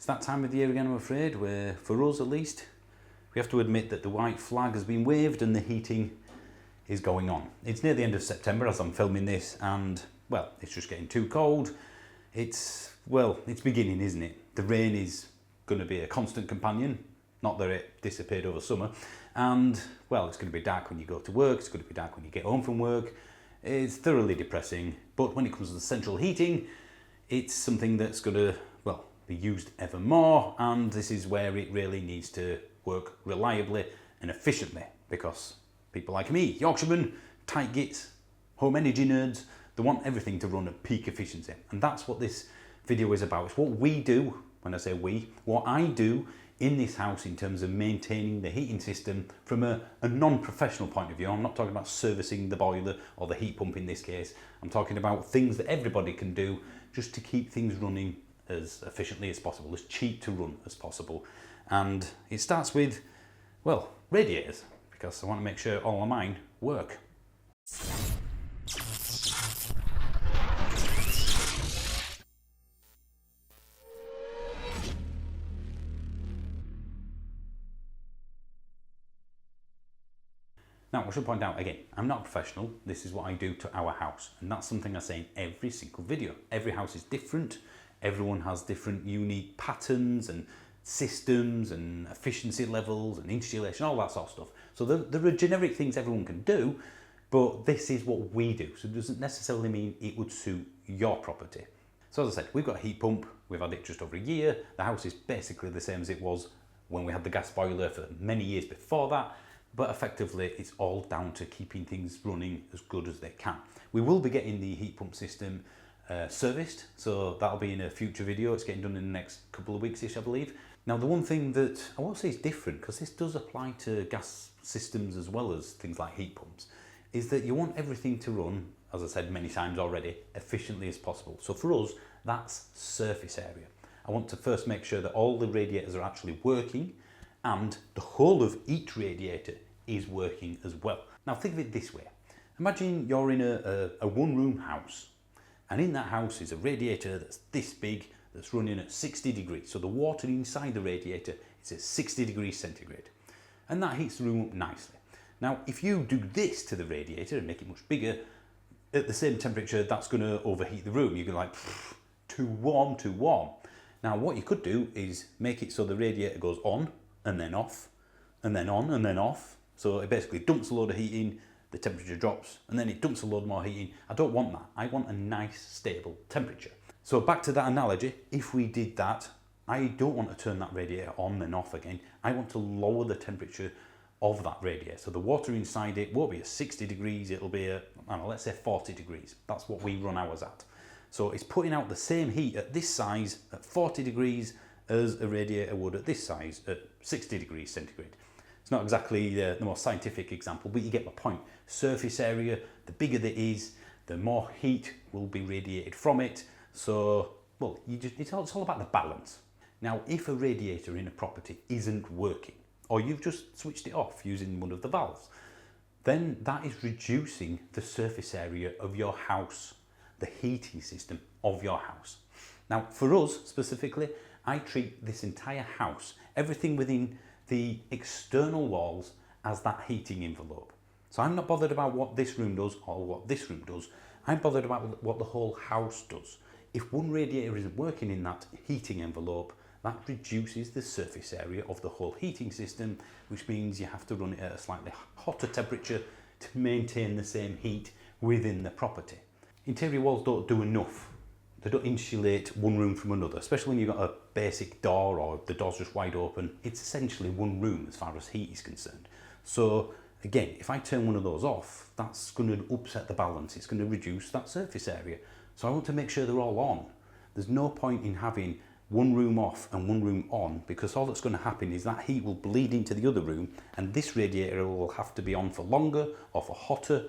It's that time of the year again, I'm afraid, where, for us at least, we have to admit that the white flag has been waved and the heating is going on. It's near the end of September as I'm filming this, and, well, it's just getting too cold. It's beginning, isn't it? The rain is going to be a constant companion, not that it disappeared over summer, and, well, it's going to be dark when you go to work, it's going to be dark when you get home from work. It's thoroughly depressing, but when it comes to the central heating, it's something that's going to, well, be used ever more, and this is where it really needs to work reliably and efficiently, because people like me, Yorkshiremen, tight gits, home energy nerds, they want everything to run at peak efficiency, and that's what this video is about. It's what we do, when I say we, what I do in this house in terms of maintaining the heating system from a non-professional point of view. I'm not talking about servicing the boiler or the heat pump in this case. I'm talking about things that everybody can do just to keep things running as efficiently as possible, as cheap to run as possible. And it starts with, well, radiators, because I want to make sure all of mine work. Now, I should point out again, I'm not a professional. This is what I do to our house, and that's something I say in every single video. Every house is different. Everyone has different unique patterns and systems and efficiency levels and insulation, all that sort of stuff. So there are generic things everyone can do, but this is what we do. So it doesn't necessarily mean it would suit your property. So as I said, we've got a heat pump. We've had it just over a year. The house is basically the same as it was when we had the gas boiler for many years before that. But effectively, it's all down to keeping things running as good as they can. We will be getting the heat pump system serviced, so that'll be in a future video. It's getting done in the next couple of weeks-ish, I believe. Now, the one thing that I won't say is different, because this does apply to gas systems as well as things like heat pumps, is that you want everything to run, as I said many times already, efficiently as possible. So for us, that's surface area. I want to first make sure that all the radiators are actually working, and the whole of each radiator is working as well. Now think of it this way. Imagine you're in a one-room house, and in that house is a radiator that's this big, that's running at 60 degrees. So the water inside the radiator is at 60 degrees centigrade, and that heats the room up nicely. Now if you do this to the radiator and make it much bigger, at the same temperature, that's going to overheat the room. You're like, too warm, too warm. Now what you could do is make it so the radiator goes on and then off, and then on and then off. So it basically dumps a load of heat in, the temperature drops, and then it dumps a load more heat in. I don't want that. I want a nice, stable temperature. So back to that analogy, if we did that, I don't want to turn that radiator on and off again. I want to lower the temperature of that radiator. So the water inside it won't be at 60 degrees, it'll be at, I don't know, let's say 40 degrees. That's what we run ours at. So it's putting out the same heat at this size at 40 degrees as a radiator would at this size at 60 degrees centigrade. It's not exactly the most scientific example, but you get my point. Surface area, the bigger that is, the more heat will be radiated from it. So, well, it's all about the balance. Now, if a radiator in a property isn't working, or you've just switched it off using one of the valves, then that is reducing the surface area of your house, the heating system of your house. Now, for us specifically, I treat this entire house, everything within the external walls, as that heating envelope. So I'm not bothered about what this room does or what this room does. I'm bothered about what the whole house does. If one radiator isn't working in that heating envelope, that reduces the surface area of the whole heating system, which means you have to run it at a slightly hotter temperature to maintain the same heat within the property. Interior walls don't do enough. They don't insulate one room from another, especially when you've got a basic door or the door's just wide open. It's essentially one room as far as heat is concerned. So again, if I turn one of those off, that's going to upset the balance. It's going to reduce that surface area. So I want to make sure they're all on. There's no point in having one room off and one room on, because all that's going to happen is that heat will bleed into the other room, and this radiator will have to be on for longer or for hotter,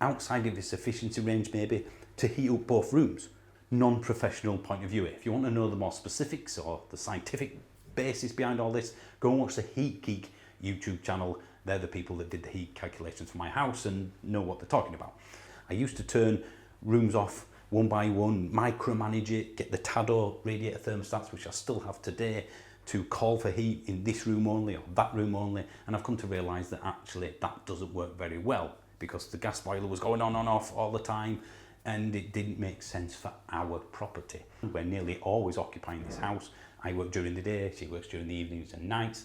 outside of its efficiency range maybe, to heat up both rooms. Non-professional point of view. If you want to know the more specifics or the scientific basis behind all this, go and watch the Heat Geek YouTube channel. They're the people that did the heat calculations for my house and know what they're talking about. I used to turn rooms off one by one, micromanage it, get the Tado radiator thermostats, which I still have today, to call for heat in this room only or that room only. And I've come to realise that actually that doesn't work very well, because the gas boiler was going on and off all the time, and it didn't make sense for our property. We're nearly always occupying this house. I work during the day, she works during the evenings and nights.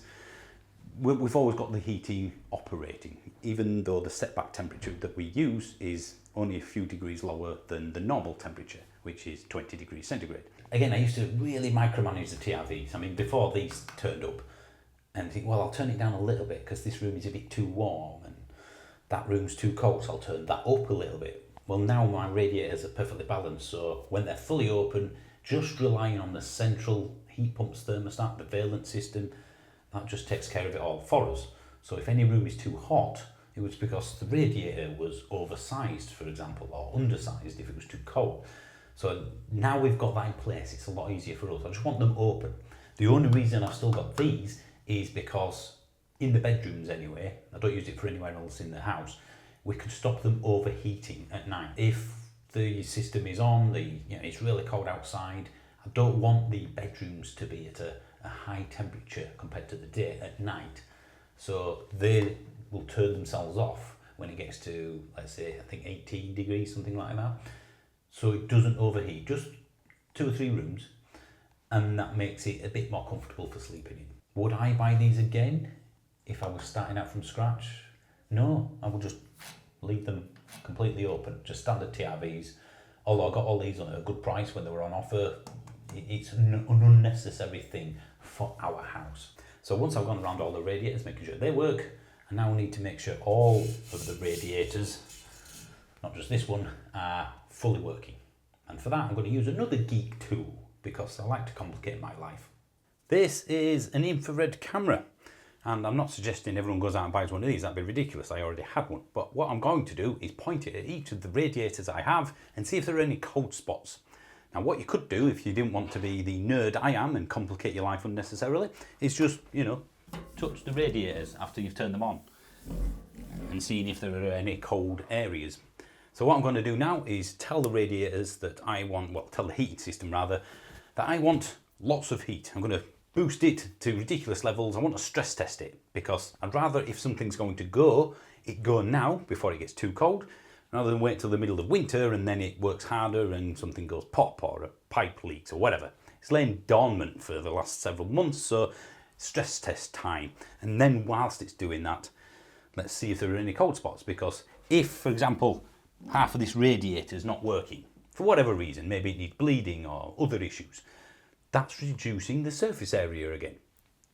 We've always got the heating operating, even though the setback temperature that we use is only a few degrees lower than the normal temperature, which is 20 degrees centigrade. Again, I used to really micromanage the TRVs. I mean, before these turned up, and think, well, I'll turn it down a little bit because this room is a bit too warm and that room's too cold, so I'll turn that up a little bit. Well, now my radiators are perfectly balanced, so when they're fully open, just relying on the central heat pumps thermostat, the valence system, that just takes care of it all for us. So if any room is too hot, it was because the radiator was oversized, for example, or undersized if it was too cold. So now we've got that in place, it's a lot easier for us. I just want them open. The only reason I've still got these is because in the bedrooms anyway, I don't use it for anywhere else in the house, we could stop them overheating at night. If the system is on, it's really cold outside, I don't want the bedrooms to be at a high temperature compared to the day at night. So they will turn themselves off when it gets to, let's say, I think 18 degrees, something like that. So it doesn't overheat, just 2 or 3 rooms, and that makes it a bit more comfortable for sleeping in. Would I buy these again if I was starting out from scratch? No, I would just leave them completely open, just standard TRVs. Although I got all these at a good price when they were on offer, it's an unnecessary thing for our house. So once I've gone around all the radiators, making sure they work, I now need to make sure all of the radiators, not just this one, are fully working. And for that, I'm going to use another geek tool because I like to complicate my life. This is an infrared camera. And I'm not suggesting everyone goes out and buys one of these, that'd be ridiculous, I already had one. But what I'm going to do is point it at each of the radiators I have and see if there are any cold spots. Now what you could do, if you didn't want to be the nerd I am and complicate your life unnecessarily, is just, touch the radiators after you've turned them on and seeing if there are any cold areas. So what I'm going to do now is tell the radiators that I want, tell the heating system rather, that I want lots of heat. I'm going to boost it to ridiculous levels. I want to stress test it because I'd rather, if something's going to go, it go now before it gets too cold, rather than wait till the middle of winter and then it works harder and something goes pop or a pipe leaks or whatever. It's lain dormant for the last several months, so stress test time. And then whilst it's doing that, let's see if there are any cold spots, because if, for example, half of this radiator is not working, for whatever reason, maybe it needs bleeding or other issues, that's reducing the surface area again.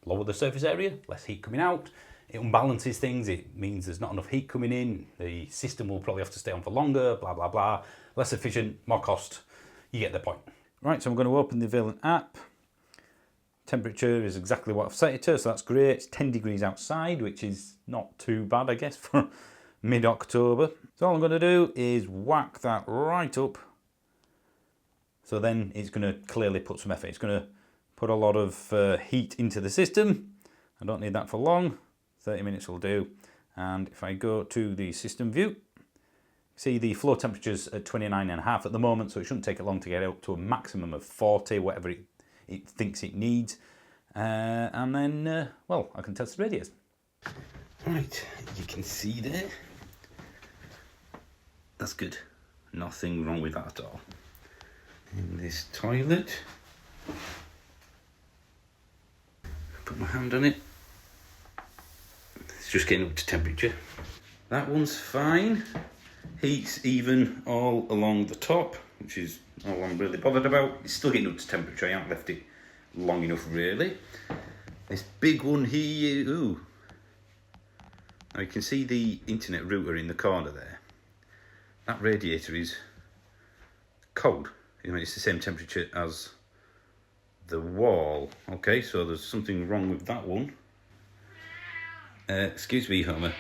Lower the surface area, less heat coming out, it unbalances things, it means there's not enough heat coming in, the system will probably have to stay on for longer, blah, blah, blah, less efficient, more cost, you get the point. Right, so I'm going to open the Valent app. Temperature is exactly what I've set it to, so that's great. It's 10 degrees outside, which is not too bad, I guess, for mid-October. So all I'm going to do is whack that right up. So then it's going to clearly put some effort. It's going to put a lot of heat into the system. I don't need that for long. 30 minutes will do. And if I go to the system view, see the floor temperature's at 29.5 at the moment, so it shouldn't take it long to get up to a maximum of 40, whatever it thinks it needs. And then, I can test the radiators. Right, you can see there. That's good. Nothing wrong with that at all. In this toilet, put my hand on it, it's just getting up to temperature. That one's fine, heat's even all along the top, which is all I'm really bothered about. It's still getting up to temperature, I haven't left it long enough really. This big one here, ooh, now you can see the internet router in the corner there. That radiator is cold. It's the same temperature as the wall. Okay, so there's something wrong with that one. Excuse me, Homer.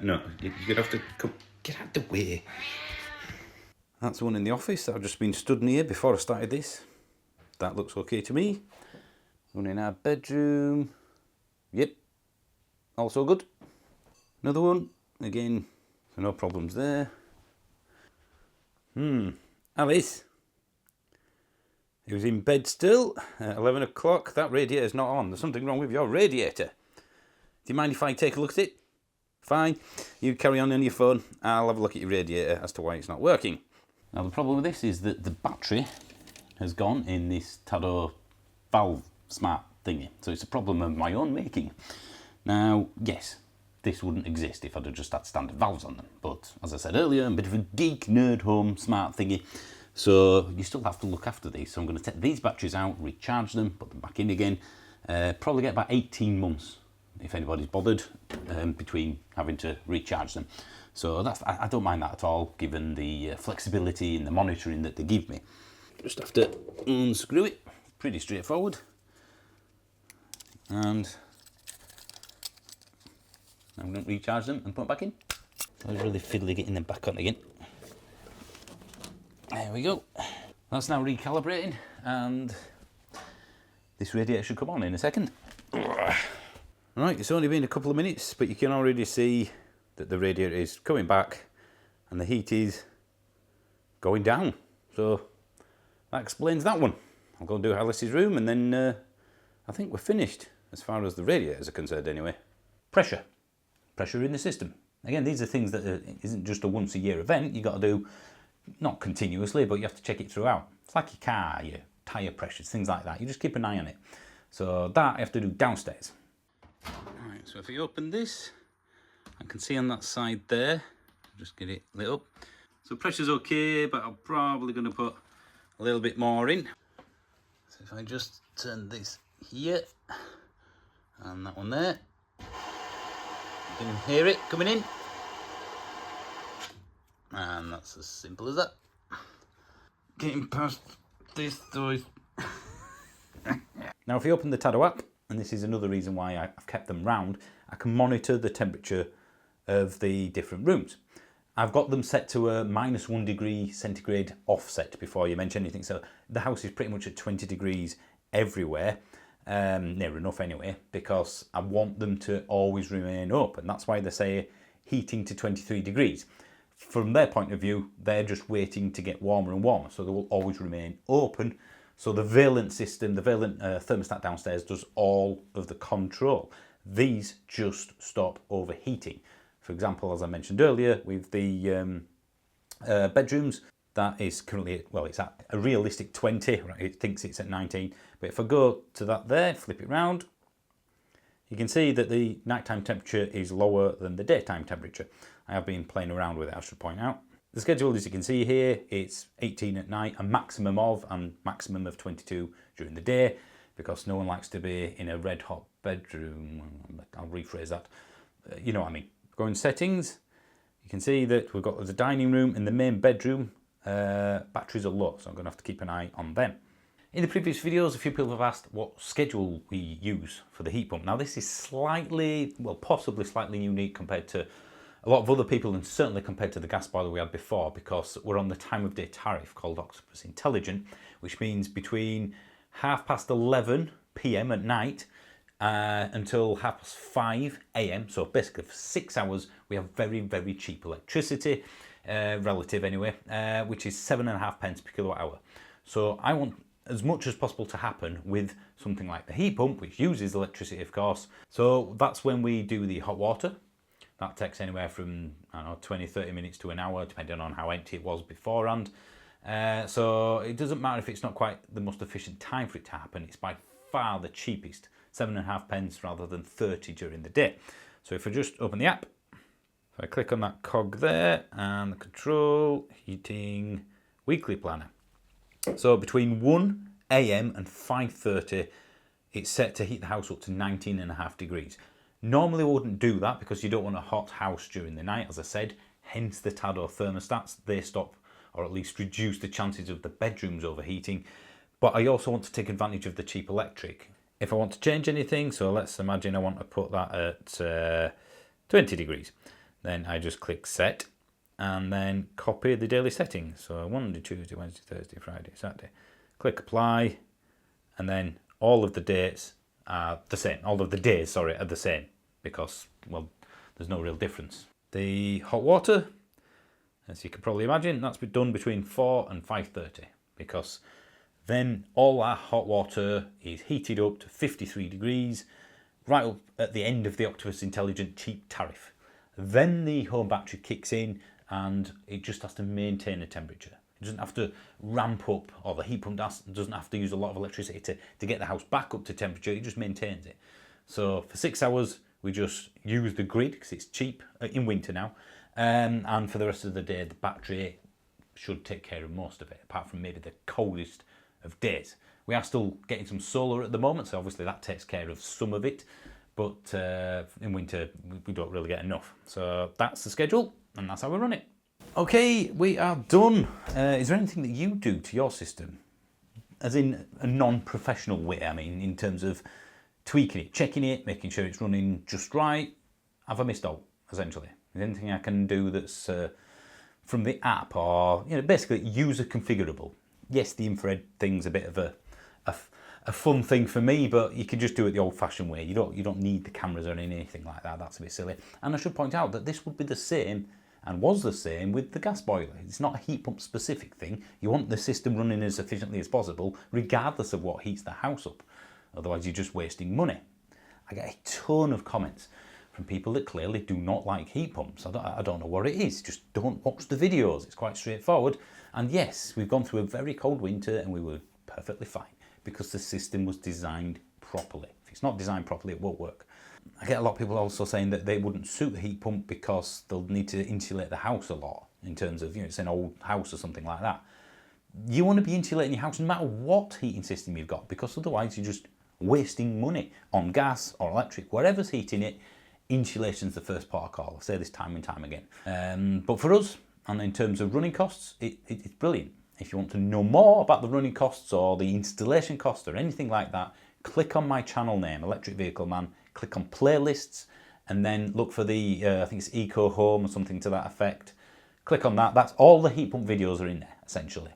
No, you're going to have to come, get out the way. That's the one in the office that I've just been stood near before I started this. That looks okay to me. One in our bedroom. Yep, also good. Another one, again, so no problems there. Alice. He was in bed still at 11 o'clock. That radiator's not on. There's something wrong with your radiator. Do you mind if I take a look at it? Fine. You carry on your phone. I'll have a look at your radiator as to why it's not working. Now the problem with this is that the battery has gone in this Tado valve smart thingy. So it's a problem of my own making. Now, yes, this wouldn't exist if I'd have just had standard valves on them. But as I said earlier, I'm a bit of a geek, nerd home smart thingy. So you still have to look after these. So I'm going to take these batteries out, recharge them, put them back in again. Probably get about 18 months, if anybody's bothered, between having to recharge them. So that's, I don't mind that at all, given the flexibility and the monitoring that they give me. Just have to unscrew it. Pretty straightforward. And I'm going to recharge them and put them back in. I was really fiddly getting them back on again. There we go. That's now recalibrating, and this radiator should come on in a second. Right, it's only been a couple of minutes, but you can already see that the radiator is coming back and the heat is going down. So that explains that one. I'll go and do Alice's room, and then I think we're finished as far as the radiators are concerned anyway. Pressure in the system. Again, these are things that isn't just a once a year event. You got to do, not continuously, but you have to check it throughout. It's like your car, your tyre pressures, things like that. You just keep an eye on it. So that I have to do downstairs. Right, so if I open this, I can see on that side there, just get it lit up. So pressure's okay, but I'm probably going to put a little bit more in. So if I just turn this here, and that one there, you can hear it coming in. And that's as simple as that. Getting past this though. Now if you open the Tado app, and this is another reason why I've kept them round, I can monitor the temperature of the different rooms. I've got them set to a -1 degree centigrade offset before you mention anything. So the house is pretty much at 20 degrees everywhere, near enough anyway, because I want them to always remain open. That's why they say heating to 23 degrees. From their point of view, they're just waiting to get warmer and warmer, so they will always remain open. So the Valent system, the Valent thermostat downstairs does all of the control. These just stop overheating. For example, as I mentioned earlier, with the bedrooms, that is currently, well, it's at a realistic 20, right? It thinks it's at 19. But if I go to that there, flip it round, you can see that the nighttime temperature is lower than the daytime temperature. I have been playing around with it, I should point out. The schedule, as you can see here, it's 18 at night, a maximum of, and maximum of 22 during the day, because no one likes to be in a red hot bedroom. I'll rephrase that. You know what I mean. Go in settings, you can see that we've got the dining room and the main bedroom. Batteries are low, so I'm going to have to keep an eye on them. In the previous videos, a few people have asked what schedule we use for the heat pump. Now this is slightly, well, possibly slightly unique compared to a lot of other people, and certainly compared to the gas boiler we had before, because we're on the time of day tariff called Octopus Intelligent, which means between 11:30 p.m. at night until 5:30 a.m. So basically for 6 hours, we have very, very cheap electricity, relative anyway, which is 7.5 pence per kilowatt hour. So I want as much as possible to happen with something like the heat pump, which uses electricity, of course. So that's when we do the hot water. That takes anywhere from, I don't know, 20, 30 minutes to an hour, depending on how empty it was beforehand. So it doesn't matter if it's not quite the most efficient time for it to happen. It's by far the cheapest, 7.5 pence rather than 30 during the day. So if I just open the app, if I click on that cog there, and the control, heating, weekly planner. So between 1 a.m. and 5:30, it's set to heat the house up to 19.5 degrees. Normally we wouldn't do that because you don't want a hot house during the night, as I said, hence the Tado thermostats. They stop, or at least reduce, the chances of the bedrooms overheating. But I also want to take advantage of the cheap electric. If I want to change anything, so let's imagine I want to put that at 20 degrees. Then I just click set and then copy the daily settings. So Monday, Tuesday, Wednesday, Thursday, Friday, Saturday. Click apply, and then all of the dates are the same. All of the days, sorry, are the same because, well, there's no real difference. The hot water, As you can probably imagine, that's been done between 4 and 5:30, because then all our hot water is heated up to 53 degrees, right up at the end of the Octopus Intelligent cheap tariff. Then the home battery kicks in and it just has to maintain a temperature. It doesn't have to ramp up, or the heat pump doesn't have to use a lot of electricity to get the house back up to temperature. It just maintains it. So for 6 hours, we just use the grid because it's cheap in winter now. And for the rest of the day, the battery should take care of most of it, apart from maybe the coldest of days. We are still getting some solar at the moment, so obviously that takes care of some of it. But in winter, we don't really get enough. So that's the schedule, and that's how we run it. Okay, we are done. Is there anything that you do to your system, as in a non-professional way? I mean, in terms of tweaking it, checking it, making sure it's running just right? Have I missed out, essentially? Is there anything I can do that's from the app, or basically user configurable? Yes, the infrared thing's a bit of a fun thing for me, but you can just do it the old-fashioned way. You don't need the cameras or anything like that. That's a bit silly. And I should point out that this would be the same, and was the same, with the gas boiler. It's not a heat pump specific thing. You want the system running as efficiently as possible, regardless of what heats the house up. Otherwise, you're just wasting money. I get a ton of comments from people that clearly do not like heat pumps. I don't know what it is. Just don't watch the videos. It's quite straightforward. And yes, we've gone through a very cold winter and we were perfectly fine because the system was designed properly. If it's not designed properly, it won't work. I get a lot of people also saying that they wouldn't suit the heat pump because they'll need to insulate the house a lot, in terms of, it's an old house or something like that. You want to be insulating your house no matter what heating system you've got, because otherwise you're just wasting money on gas or electric. Whatever's heating it, insulation's the first port of call. I say this time and time again. But for us, and in terms of running costs, it's brilliant. If you want to know more about the running costs or the installation costs or anything like that, click on my channel name, Electric Vehicle Man, click on playlists, and then look for the, I think it's Eco Home or something to that effect. Click on that. That's all the heat pump videos are in there, essentially.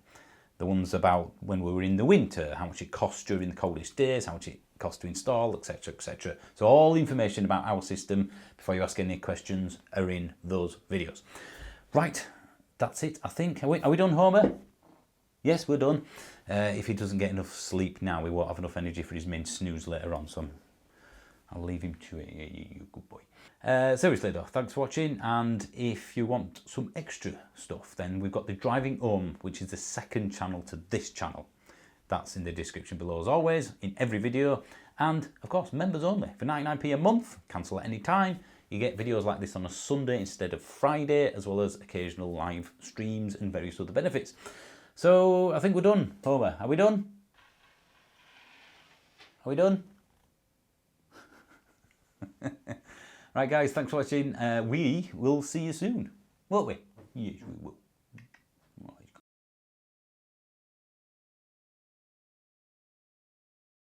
The ones about when we were in the winter, how much it costs during the coldest days, how much it costs to install, etc, etc. So all the information about our system, before you ask any questions, are in those videos. Right, that's it, I think. Are we done, Homer? Yes, we're done. If he doesn't get enough sleep now, we won't have enough energy for his main snooze later on, so I'll leave him to it. You good boy. Seriously though, thanks for watching, and if you want some extra stuff, then we've got the Driving Home, which is the second channel to this channel. That's in the description below as always, in every video, and of course members only, for 99p a month, cancel at any time. You get videos like this on a Sunday instead of Friday, as well as occasional live streams and various other benefits. So I think we're done. Homer, are we done? Are we done? Right guys, thanks for watching. We will see you soon, won't we? Yes, we will.